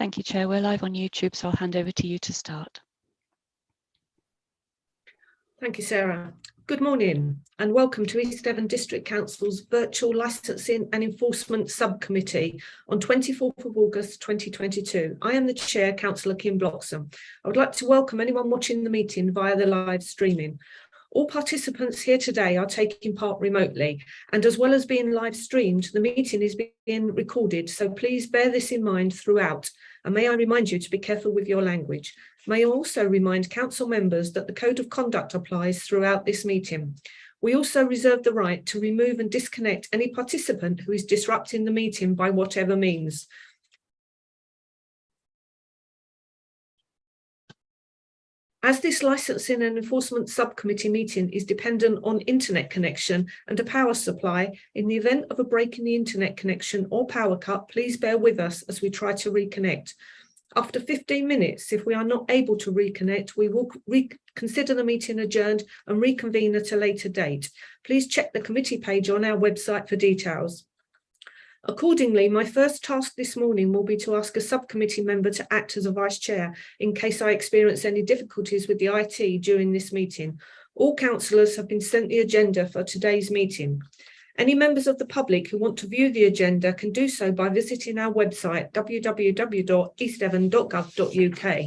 Thank you, Chair. We're live on YouTube, so I'll hand over to you to start. Thank you, Sarah. Good morning and welcome to East Devon District Council's Virtual Licensing and Enforcement Subcommittee on 24th of August 2022. I am the Chair, Councillor Kim Bloxham. I would like to welcome anyone watching the meeting via the live streaming. All participants here today are taking part remotely, and as well as being live streamed, the meeting is being recorded, so please bear this in mind throughout. And may I remind you to be careful with your language. May I also remind council members that the Code of Conduct applies throughout this meeting. We also reserve the right to remove and disconnect any participant who is disrupting the meeting by whatever means. As this Licensing and Enforcement Subcommittee meeting is dependent on internet connection and a power supply, in the event of a break in the internet connection or power cut, please bear with us as we try to reconnect. After 15 minutes, if we are not able to reconnect, we will consider the meeting adjourned and reconvene at a later date. Please check the committee page on our website for details. Accordingly, my first task this morning will be to ask a subcommittee member to act as a vice chair in case I experience any difficulties with the IT during this meeting. All councillors have been sent the agenda for today's meeting. Any members of the public who want to view the agenda can do so by visiting our website www.eastdevon.gov.uk.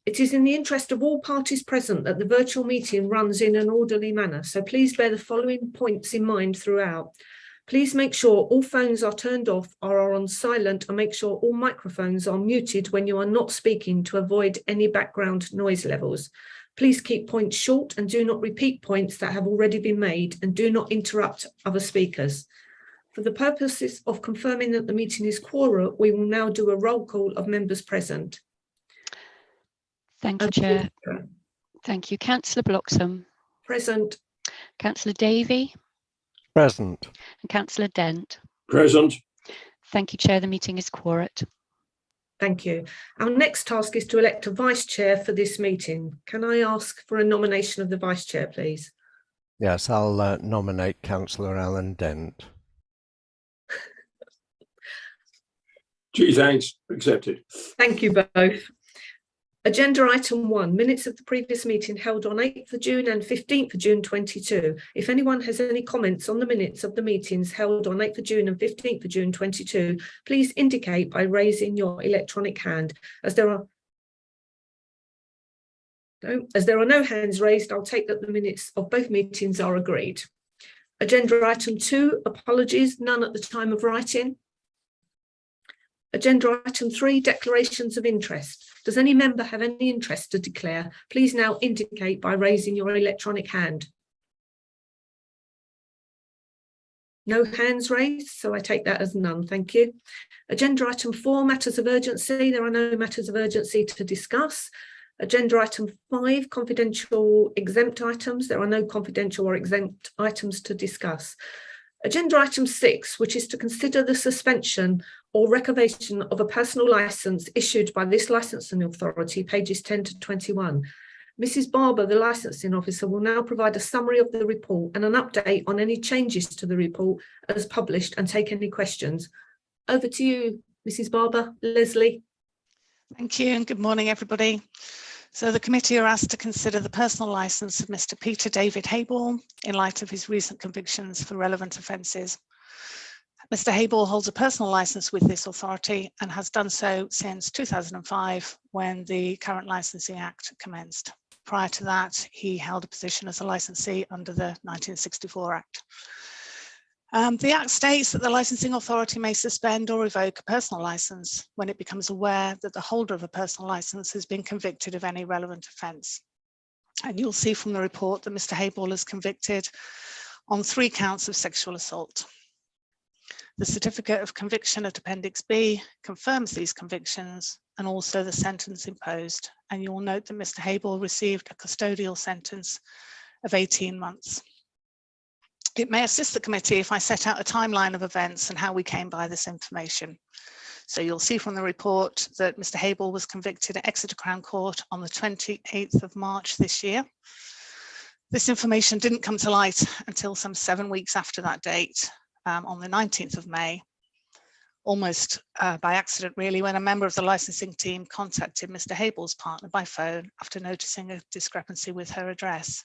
It is in the interest of all parties present that the virtual meeting runs in an orderly manner, so please bear the following points in mind throughout. Please make sure all phones are turned off or are on silent, and make sure all microphones are muted when you are not speaking to avoid any background noise levels. Please keep points short and do not repeat points that have already been made, and do not interrupt other speakers. For the purposes of confirming that the meeting is quorum, we will now do a roll call of members present. Thank you, Chair. Thank you. Councillor Bloxham. Present. Councillor Davey. Present. And Councillor Dent. Present. Thank you, Chair. The meeting is quorate. Thank you. Our next task is to elect a vice chair for this meeting. Can I ask for a nomination of the vice chair, please? Yes, I'll nominate Councillor Alan Dent. Gee, thanks. Accepted. Thank you both. Agenda item 1, minutes of the previous meeting held on 8th of June and 15th of June 22. If anyone has any comments on the minutes of the meetings held on 8th of June and 15th of June 22, please indicate by raising your electronic hand. As there are no hands raised, I'll take that the minutes of both meetings are agreed. Agenda item 2, apologies, none at the time of writing. Agenda item 3, declarations of interest. Does any member have any interest to declare? Please now indicate by raising your electronic hand. No hands raised, so I take that as none. Thank you. Agenda item 4, matters of urgency. There are no matters of urgency to discuss. Agenda item 5, confidential exempt items. There are no confidential or exempt items to discuss. Agenda item 6, which is to consider the suspension or revocation of a personal licence issued by this licensing authority, pages 10 to 21. Mrs. Barber, the licensing officer, will now provide a summary of the report and an update on any changes to the report as published, and take any questions. Over to you, Mrs. Barber. Leslie. Thank you and good morning, everybody. So the committee are asked to consider the personal licence of Mr. Peter David Hayball in light of his recent convictions for relevant offences. Mr. Hayball holds a personal licence with this authority and has done so since 2005, when the current Licensing Act commenced. Prior to that, he held a position as a licensee under the 1964 Act. The Act states that the licensing authority may suspend or revoke a personal licence when it becomes aware that the holder of a personal licence has been convicted of any relevant offence. And you'll see from the report that Mr. Hayball is convicted on 3 counts of sexual assault. The certificate of conviction at Appendix B confirms these convictions and also the sentence imposed. And you will note that Mr. Hayball received a custodial sentence of 18 months. It may assist the committee if I set out a timeline of events and how we came by this information. So you'll see from the report that Mr. Hayball was convicted at Exeter Crown Court on the 28th of March this year. This information didn't come to light until some 7 weeks after that date, on the 19th of May, almost by accident really, when a member of the licensing team contacted Mr. Habell's partner by phone after noticing a discrepancy with her address.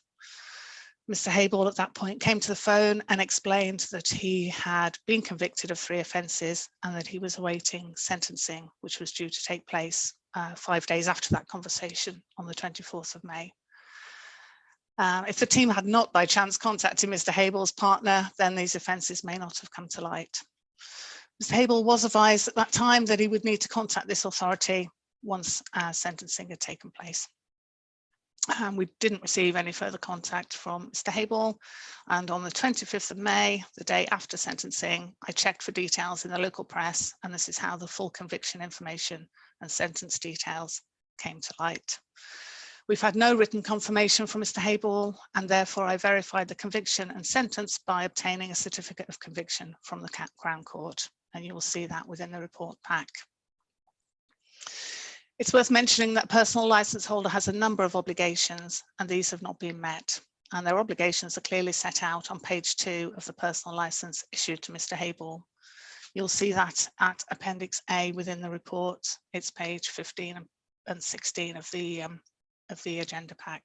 Mr. Habell at that point came to the phone and explained that he had been convicted of 3 offences and that he was awaiting sentencing, which was due to take place 5 days after that conversation on the 24th of May. If the team had not by chance contacted Mr. Habell's partner, then these offences may not have come to light. Mr. Habell was advised at that time that he would need to contact this authority once sentencing had taken place. We didn't receive any further contact from Mr. Habell, and on the 25th of May, the day after sentencing, I checked for details in the local press, and this is how the full conviction information and sentence details came to light. We've had no written confirmation from Mr. Habell, and therefore I verified the conviction and sentence by obtaining a certificate of conviction from the Crown Court, and you will see that within the report pack. It's worth mentioning that personal licence holder has a number of obligations, and these have not been met, and their obligations are clearly set out on page 2 of the personal licence issued to Mr. Habell. You'll see that at Appendix A within the report. It's page 15 and 16 of the agenda pack.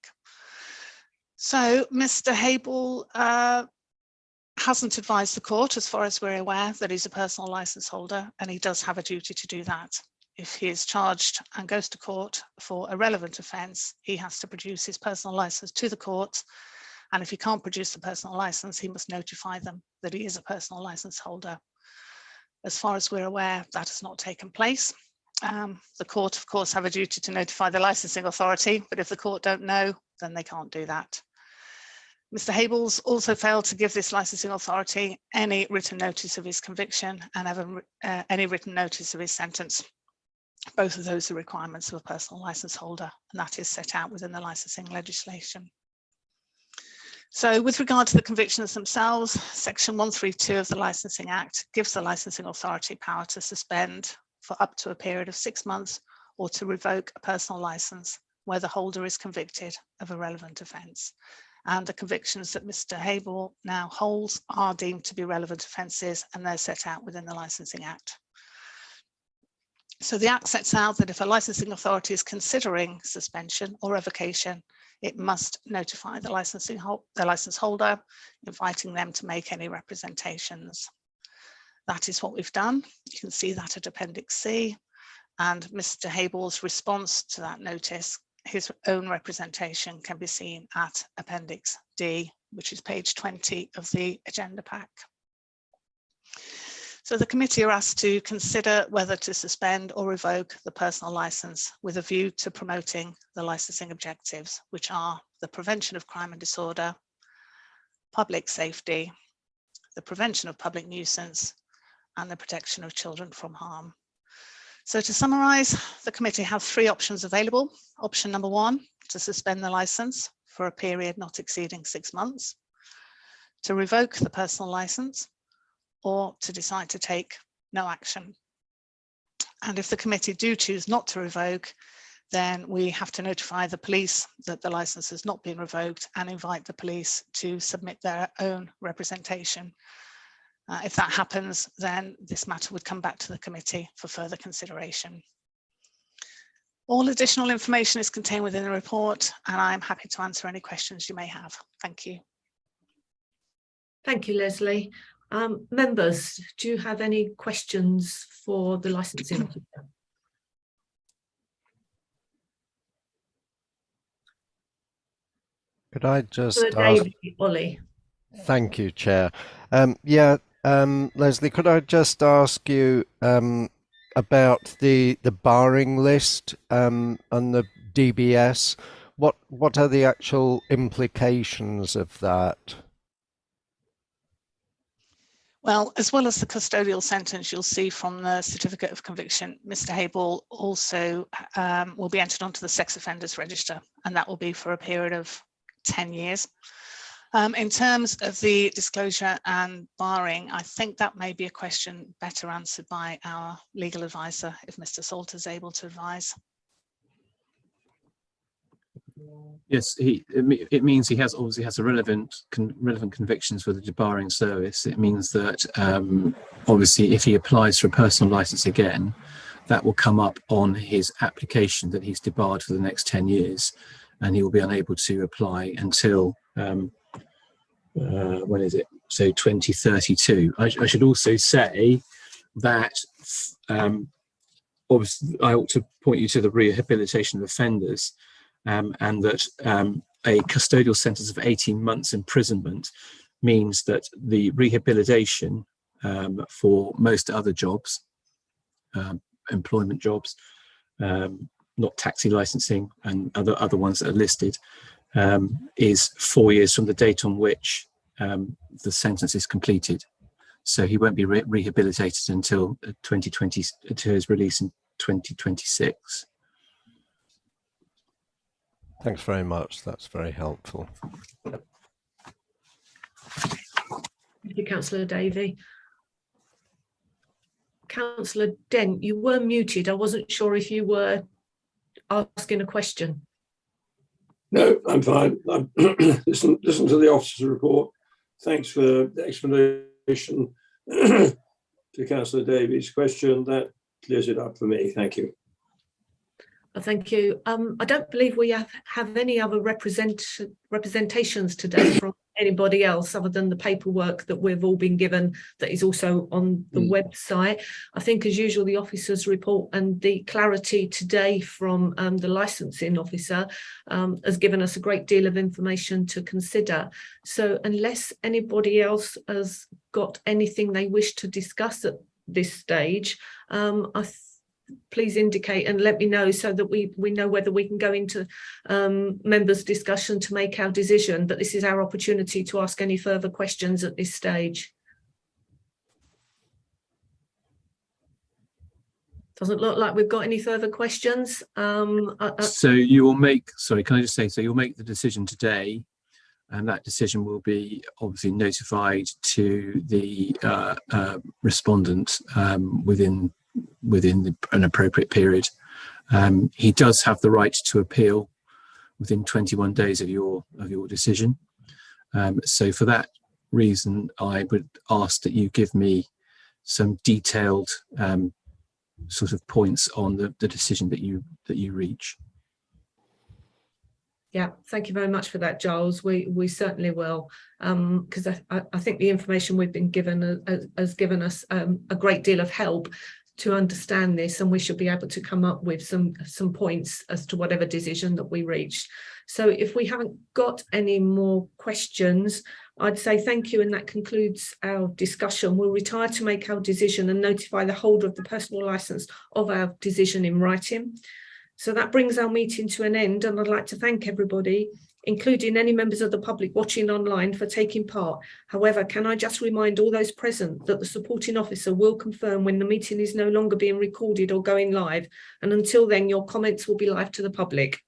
So Mr. Habell hasn't advised the court, as far as we're aware, that he's a personal licence holder, and he does have a duty to do that. If he is charged and goes to court for a relevant offence, he has to produce his personal licence to the court, and if he can't produce the personal licence, he must notify them that he is a personal licence holder. As far as we're aware, that has not taken place. The court, of course, have a duty to notify the licensing authority, but if the court don't know, then they can't do that. Mr. Habell's also failed to give this licensing authority any written notice of his conviction and any written notice of his sentence. Both of those are requirements of a personal licence holder, and that is set out within the licensing legislation. So with regard to the convictions themselves, Section 132 of the Licensing Act gives the licensing authority power to suspend for up to a period of 6 months or to revoke a personal licence where the holder is convicted of a relevant offence. And the convictions that Mr. Habell now holds are deemed to be relevant offences, and they're set out within the Licensing Act. So the Act sets out that if a licensing authority is considering suspension or revocation, it must notify the licence holder, inviting them to make any representations. That is what we've done. You can see that at Appendix C, and Mr. Habell's response to that notice, his own representation, can be seen at Appendix D, which is page 20 of the agenda pack. So the committee are asked to consider whether to suspend or revoke the personal licence with a view to promoting the licensing objectives, which are the prevention of crime and disorder, public safety, the prevention of public nuisance, and the protection of children from harm. So to summarise, the committee have 3 options available. Option number 1, to suspend the licence for a period not exceeding 6 months, to revoke the personal licence, or to decide to take no action. And if the committee do choose not to revoke, then we have to notify the police that the licence has not been revoked and invite the police to submit their own representation. If that happens, then this matter would come back to the committee for further consideration. All additional information is contained within the report, and I'm happy to answer any questions you may have. Thank you. Thank you, Leslie. Members, do you have any questions for the licensing officer? Could I just ask? David, Ollie. Thank you, Chair. Leslie, could I just ask you about the barring list on the DBS? What are the actual implications of that? Well, as well as the custodial sentence, you'll see from the certificate of conviction, Mr. Habell also will be entered onto the sex offenders register, and that will be for a period of 10 years. In terms of the disclosure and barring, I think that may be a question better answered by our legal advisor, if Mr. Salter is able to advise. Yes, it means he obviously has a relevant convictions for the debarring service. It means that obviously if he applies for a personal license again, that will come up on his application that he's debarred for the next 10 years, and he will be unable to apply until when is it? So 2032. I should also say that obviously I ought to point you to the Rehabilitation of Offenders, and that a custodial sentence of 18 months imprisonment means that the rehabilitation for most other jobs, employment jobs, not taxi licensing and other ones that are listed, is 4 years from the date on which the sentence is completed. So he won't be rehabilitated until 2020, until his release in 2026. Thanks very much. That's very helpful. Thank you, Councillor Davey. Councillor Dent, you were muted. I wasn't sure if you were asking a question. No, I'm fine. Listen to the officer's report. Thanks for the explanation to Councillor Davies' question. That clears it up for me. Thank you. Thank you. I don't believe we have any other representations today from anybody else other than the paperwork that we've all been given that is also on the website. I think, as usual, the officer's report and the clarity today from the licensing officer has given us a great deal of information to consider. So unless anybody else has got anything they wish to discuss at this stage, please indicate and let me know so that we know whether we can go into members' discussion to make our decision. But this is our opportunity to ask any further questions at this stage. Doesn't look like we've got any further questions. So you will make, sorry, can I just say, so you'll make the decision today, and that decision will be obviously notified to the respondent within an appropriate period. He does have the right to appeal within 21 days of your decision. So for that reason, I would ask that you give me some detailed sort of points on the decision that you reach. Yeah, thank you very much for that, Giles. We certainly will, because I think the information we've been given has given us a great deal of help to understand this, and we should be able to come up with some points as to whatever decision that we reach. So if we haven't got any more questions, I'd say thank you, and that concludes our discussion. We'll retire to make our decision and notify the holder of the personal licence of our decision in writing. So that brings our meeting to an end, and I'd like to thank everybody, including any members of the public watching online, for taking part. However, can I just remind all those present that the supporting officer will confirm when the meeting is no longer being recorded or going live, and until then your comments will be live to the public.